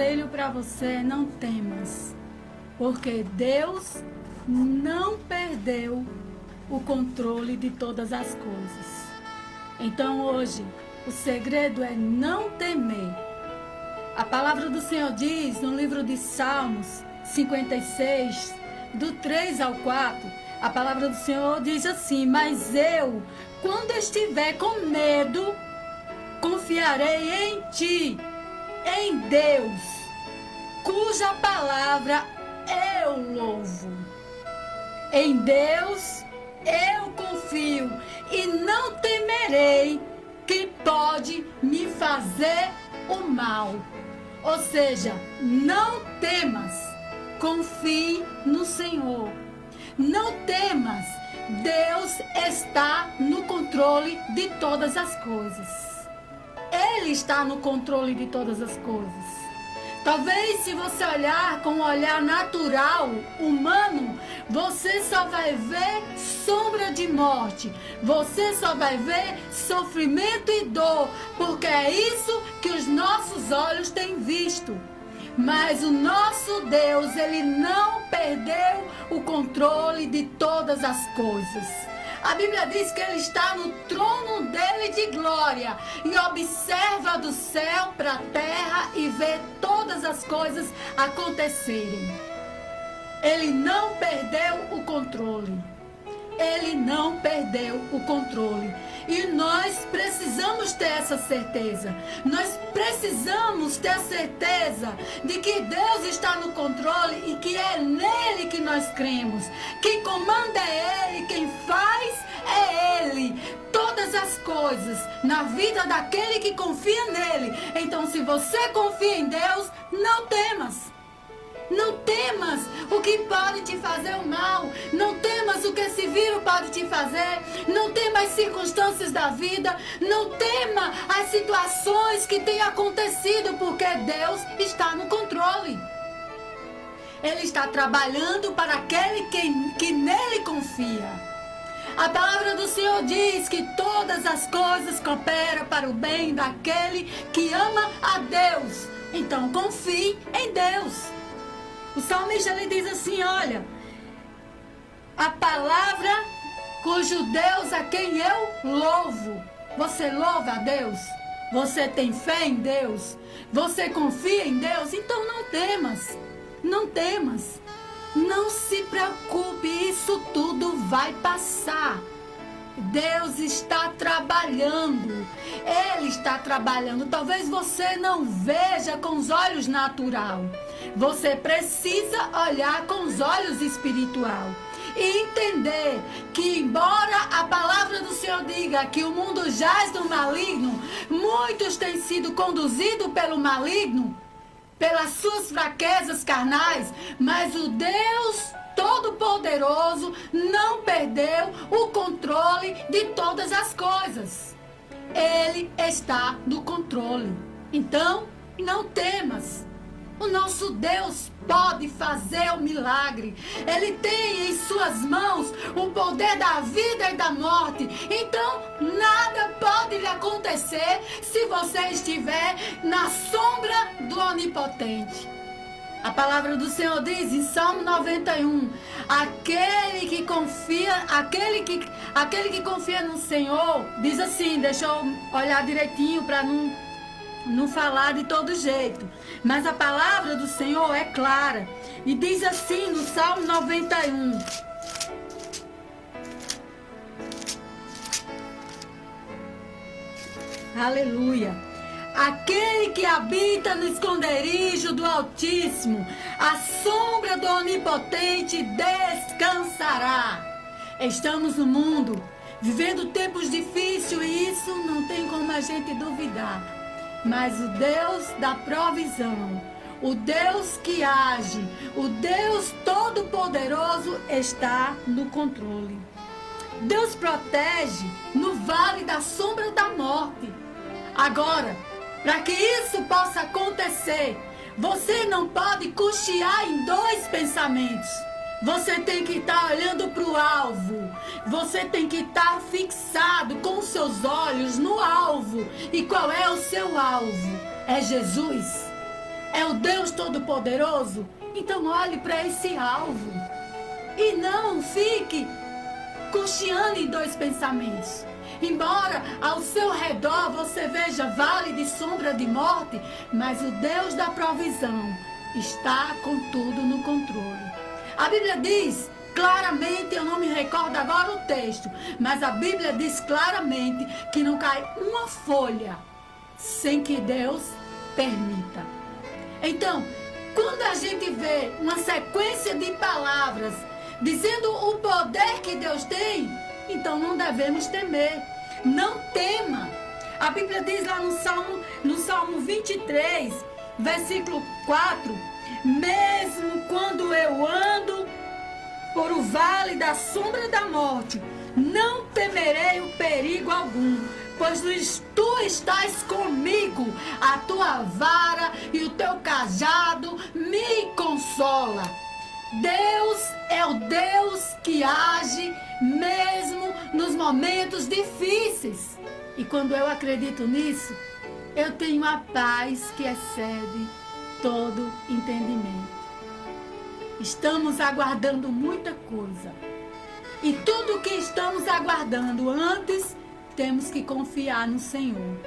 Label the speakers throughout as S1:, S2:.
S1: conselho para você: não temas, porque Deus não perdeu o controle de todas as coisas. Então hoje, o segredo é não temer. A palavra do Senhor diz no livro de Salmos 56, do 3 ao 4, a palavra do Senhor diz assim: mas eu, quando estiver com medo, confiarei em ti, em Deus, cuja palavra eu louvo. Em Deus eu confio e não temerei quem pode me fazer o mal. Ou seja, não temas, confie no Senhor. Não temas, Deus está no controle de todas as coisas. Ele está no controle de todas as coisas. Talvez se você olhar com um olhar natural, humano, você só vai ver sombra de morte. Você só vai ver sofrimento e dor, porque é isso que os nossos olhos têm visto. Mas o nosso Deus, Ele não perdeu o controle de todas as coisas. A Bíblia diz que Ele está no trono dele de glória e observa do céu para a terra e vê todas as coisas acontecerem. Ele não perdeu o controle. Ele não perdeu o controle. E nós precisamos ter essa certeza. Nós precisamos ter a certeza de que Deus está no controle e que é nele que nós cremos. Quem comanda é Ele, quem faz é Ele. Todas as coisas na vida daquele que confia nele. Então, se você confia em Deus, não temas. Não temas o que pode te fazer o mal. Não temas o que esse vírus pode te fazer. Não temas as circunstâncias da vida. Não tema as situações que têm acontecido, porque Deus está no controle. Ele está trabalhando para aquele que nele confia. A palavra do Senhor diz que todas as coisas cooperam para o bem daquele que ama a Deus. Então confie em Deus. O salmista ele diz assim: olha, a palavra cujo Deus a quem eu louvo. Você louva a Deus? Você tem fé em Deus? Você confia em Deus? Então não temas, não temas, não se preocupe, isso tudo vai passar. Deus está trabalhando, Ele está trabalhando. Talvez você não veja com os olhos naturais. Você precisa olhar com os olhos espirituais e entender que, embora a palavra do Senhor diga que o mundo jaz do maligno, muitos têm sido conduzidos pelo maligno, pelas suas fraquezas carnais, mas o Deus Todo-Poderoso não perdeu o controle de todas as coisas. Ele está no controle. Então, não temas. O nosso Deus pode fazer o milagre. Ele tem em suas mãos o poder da vida e da morte. Então, nada pode lhe acontecer se você estiver na sombra do Onipotente. A palavra do Senhor diz em Salmo 91, aquele que confia no Senhor, diz assim, deixa eu olhar direitinho para não falar de todo jeito, mas a palavra do Senhor é clara, e diz assim no Salmo 91, aleluia. Aquele que habita no esconderijo do Altíssimo, a sombra do Onipotente descansará. Estamos no mundo, vivendo tempos difíceis, e isso não tem como a gente duvidar. Mas o Deus da provisão, o Deus que age, o Deus Todo-Poderoso está no controle. Deus protege no vale da sombra da morte. Agora, para que isso possa acontecer, você não pode cochear em dois pensamentos. Você tem que estar olhando para o alvo. Você tem que estar fixado com os seus olhos no alvo. E qual é o seu alvo? É Jesus. É é o Deus Todo-Poderoso? Então olhe para esse alvo e não fique cocheando em dois pensamentos. Embora ao seu redor você veja vale de sombra de morte, mas o Deus da provisão está com tudo no controle. A Bíblia diz claramente, eu não me recordo agora o texto, mas a Bíblia diz claramente que não cai uma folha sem que Deus permita. Então, quando a gente vê uma sequência de palavras dizendo o poder que Deus tem, então não devemos temer. Não tema. A Bíblia diz lá no Salmo 23, versículo 4, mesmo quando eu ando por o vale da sombra da morte, não temerei o perigo algum, pois tu estás comigo, a tua vara e o teu cajado me consola. Deus é o Deus que age mesmo nos momentos difíceis. E quando eu acredito nisso, eu tenho a paz que excede todo entendimento. Estamos aguardando muita coisa. E tudo que estamos aguardando antes, temos que confiar no Senhor.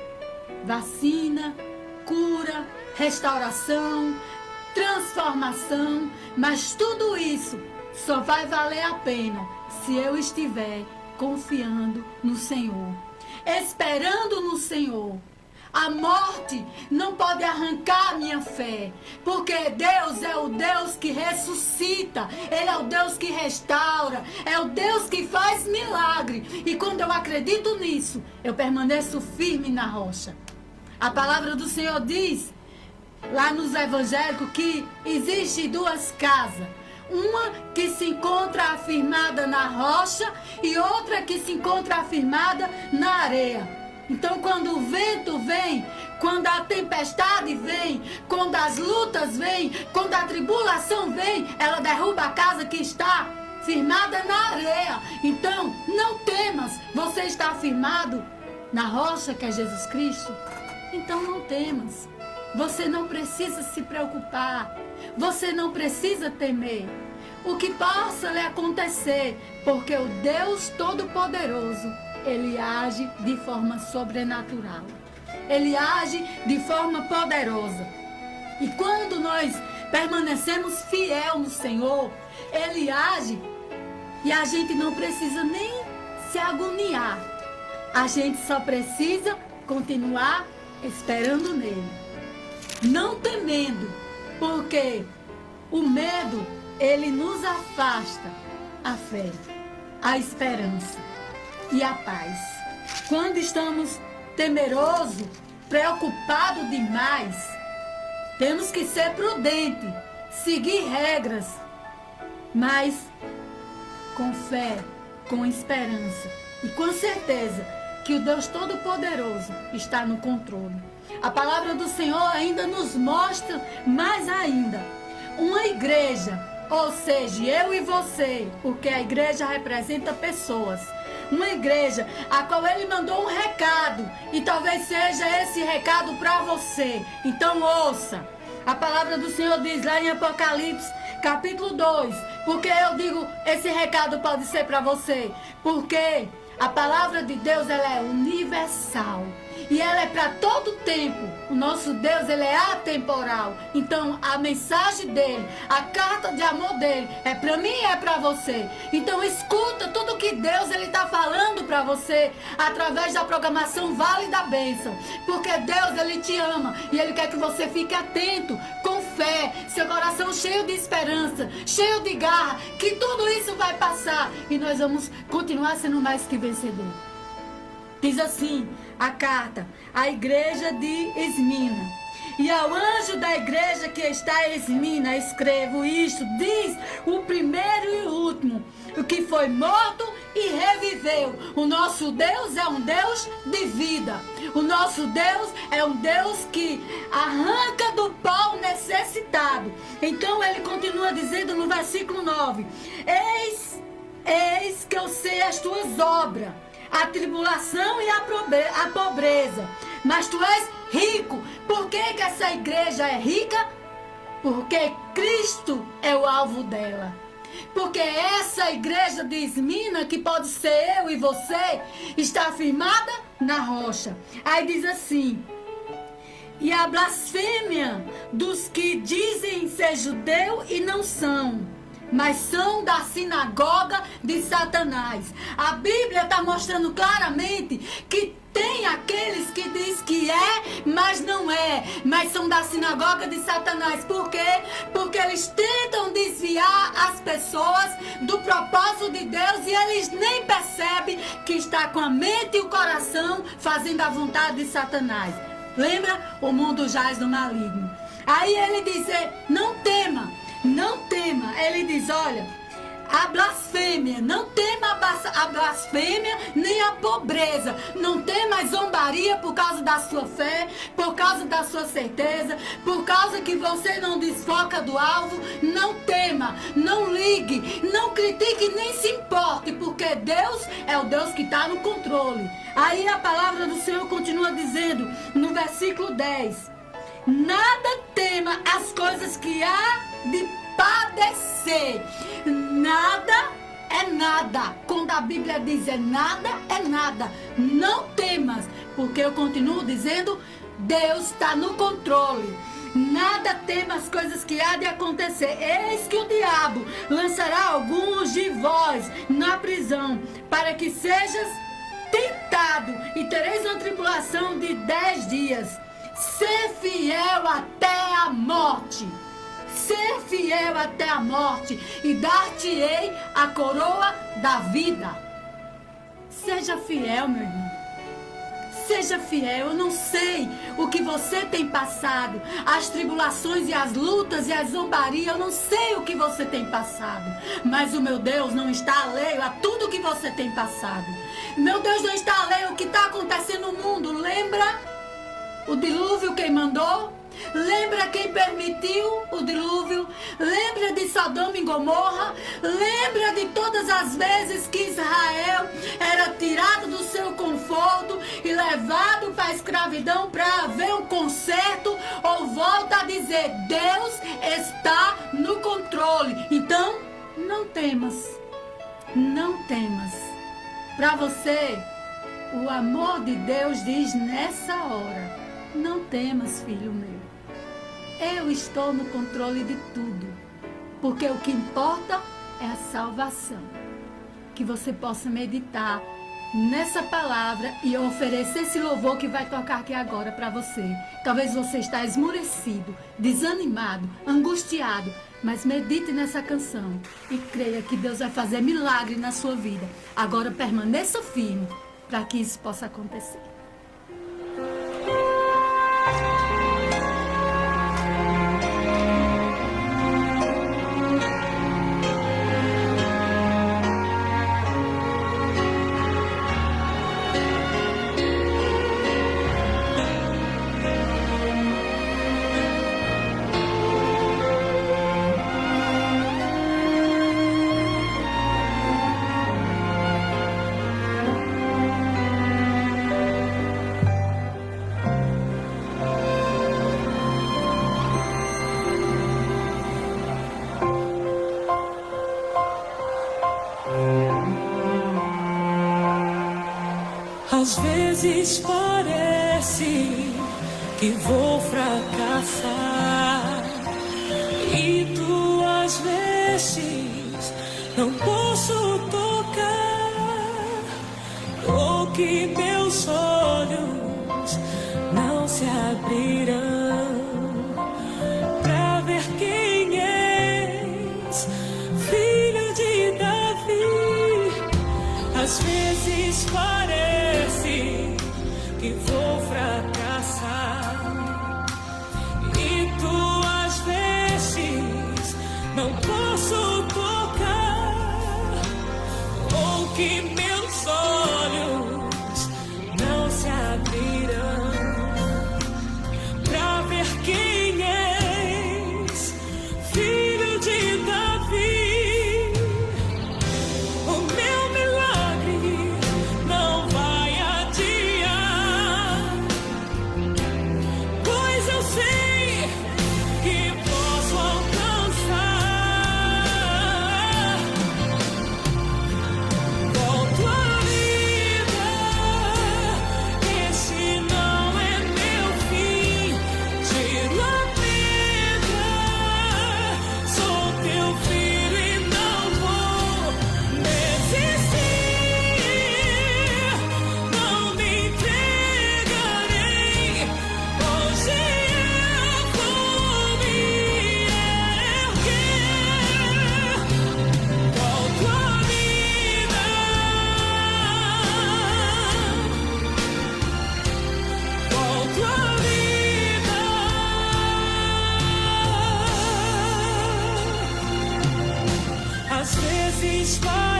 S1: Vacina, cura, restauração, transformação, mas tudo isso só vai valer a pena se eu estiver confiando no Senhor, esperando no Senhor. A morte não pode arrancar a minha fé, porque Deus é o Deus que ressuscita, Ele é o Deus que restaura, é o Deus que faz milagre. E quando eu acredito nisso, eu permaneço firme na rocha. A palavra do Senhor diz lá nos evangélicos que existe duas casas. Uma que se encontra afirmada na rocha e outra que se encontra afirmada na areia. Então quando o vento vem, quando a tempestade vem, quando as lutas vêm, quando a tribulação vem, ela derruba a casa que está firmada na areia. Então não temas, você está firmado na rocha que é Jesus Cristo. Então não temas. Você não precisa se preocupar. Você não precisa temer o que possa lhe acontecer, porque o Deus Todo-Poderoso, Ele age de forma sobrenatural. Ele age de forma poderosa. E quando nós permanecemos fiel no Senhor, Ele age e a gente não precisa nem se agoniar. A gente só precisa continuar esperando nele. Não temendo, porque o medo, ele nos afasta a fé, a esperança e a paz. Quando estamos temerosos, preocupados demais, temos que ser prudentes, seguir regras, mas com fé, com esperança e com certeza que o Deus Todo-Poderoso está no controle. A palavra do Senhor ainda nos mostra mais ainda. Uma igreja, ou seja, eu e você, porque a igreja representa pessoas. Uma igreja a qual Ele mandou um recado, e talvez seja esse recado para você. Então ouça. A palavra do Senhor diz lá em Apocalipse, capítulo 2. Porque eu digo, esse recado pode ser para você. Porque a palavra de Deus, ela é universal. E ela é para todo tempo. O nosso Deus, ele é atemporal. Então, a mensagem dele, a carta de amor dele, é para mim e é para você. Então, escuta tudo que Deus ele está falando para você através da programação Vale da Bênção. Porque Deus, ele te ama e ele quer que você fique atento, com fé, seu coração cheio de esperança, cheio de garra, que tudo isso vai passar e nós vamos continuar sendo mais que vencedor. Diz assim a carta à igreja de Esmina: e ao anjo da igreja que está em Esmina escrevo isto, diz o primeiro e o último, o que foi morto e reviveu. O nosso Deus é um Deus de vida. O nosso Deus é um Deus que arranca do pó o necessitado. Então ele continua dizendo no versículo 9: Eis que eu sei as tuas obras, a tribulação e a pobreza, mas tu és rico. Por que essa igreja é rica? porque Cristo é o alvo dela. Porque essa igreja de Esmina, que pode ser eu e você, está firmada na rocha. Aí diz assim: e a blasfêmia dos que dizem ser judeu e não são, mas são da sinagoga de Satanás. A Bíblia está mostrando claramente que tem aqueles que diz que é, mas não é, mas são da sinagoga de Satanás. Por quê? Porque eles tentam desviar as pessoas do propósito de Deus e eles nem percebem que está com a mente e o coração fazendo a vontade de Satanás. Lembra? O mundo jaz no maligno. Aí ele diz: não tema, não tema. Ele diz: olha, a blasfêmia, não tema a blasfêmia nem a pobreza, não tema a zombaria por causa da sua fé, por causa da sua certeza, por causa que você não desfoca do alvo. Não tema, não ligue, não critique, nem se importe, porque Deus é o Deus que está no controle. Aí a palavra do Senhor continua dizendo no versículo 10: nada tema as coisas que há de padecer. Nada é nada. Quando a Bíblia diz nada, é nada. Não temas, porque eu continuo dizendo, Deus está no controle. Nada tema as coisas que há de acontecer. Eis que o diabo lançará alguns de vós na prisão, para que sejas tentado, e tereis uma tribulação de 10 dias. Ser fiel até a morte. Ser fiel até a morte, e dar-te-ei a coroa da vida. Seja fiel, meu irmão. Seja fiel. Eu não sei o que você tem passado, as tribulações e as lutas e a zombaria, eu não sei o que você tem passado, mas o meu Deus não está alheio a tudo que você tem passado. Meu Deus não está alheio ao que está acontecendo no mundo. Lembra o dilúvio, quem mandou? Lembra quem permitiu o dilúvio? Lembra de Sodoma e Gomorra? Lembra de todas as vezes que Israel era tirado do seu conforto e levado para a escravidão para haver um conserto? Ou volta a dizer, Deus está no controle. Então, não temas. Não temas. Para você, o amor de Deus diz nessa hora: não temas, filho meu. Eu estou no controle de tudo. Porque o que importa é a salvação. Que você possa meditar nessa palavra e oferecer esse louvor que vai tocar aqui agora para você. Talvez você está esmurecido, desanimado, angustiado, mas medite nessa canção e creia que Deus vai fazer milagre na sua vida. Agora permaneça firme para que isso possa acontecer.
S2: Às vezes parece que vou fracassar e tuas vestes não posso tocar, ou que meus olhos não se abrirão para ver quem és, filho de Davi. Às vezes parece que vou fracassar e tuas vestes não posso tocar, ou que meus olhos não se abrirão para ver quem és, filho de Davi. Pois eu sei que posso às vezes parece